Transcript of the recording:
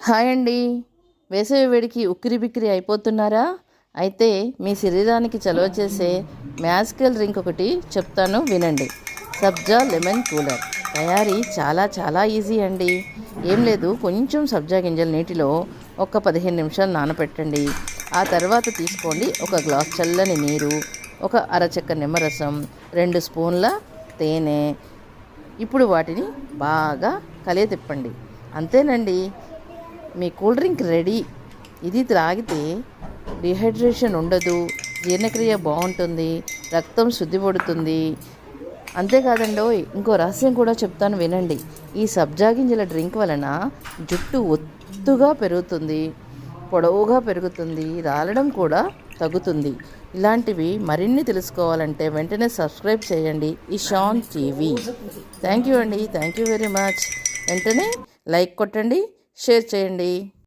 Hi అండి. వేసవి వేడికి ఉక్కిరిబిక్కిరి అయిపోతున్నారా? అయితే మీ శరీరానికి చలవ చేసే మ్యాజికల్ డ్రింక్ ఒకటి చెప్తాను వినండి. సబ్జా లెమన్ కూలర్ తయారీ చాలా చాలా ఈజీ అండి. ఏం లేదు, కొంచెం సబ్జా గింజలు నీటిలో ఒక 15 నిమిషాలు నానబెట్టండి. ఆ తర్వాత తీసుకోండి ఒక గ్లాస్ చల్లని నీరు, ఒక అరచెక్క నిమ్మరసం, 2 స్పూన్ల తేనె. ఇప్పుడు వాటిని బాగా కలియతిప్పండి. అంతేనండి, మీ కూల్ డ్రింక్ రెడీ. ఇది త్రాగితే డిహైడ్రేషన్ ఉండదు, జీర్ణక్రియ బాగుంటుంది, రక్తం శుద్ధిపడుతుంది. అంతేకాదండోయ్, ఇంకో రహస్యం కూడా చెప్తాను వినండి. ఈ సబ్జా గింజల డ్రింక్ వలన జుట్టు ఒత్తుగా పెరుగుతుంది, పొడవుగా పెరుగుతుంది, రాలడం కూడా తగ్గుతుంది. ఇలాంటివి మరిన్ని తెలుసుకోవాలంటే వెంటనే సబ్స్క్రైబ్ చేయండి ఇషాన్ టీవీ. థ్యాంక్ యూ అండి, థ్యాంక్ యూ వెరీ మచ్. వెంటనే లైక్ కొట్టండి, షేర్ చేయండి.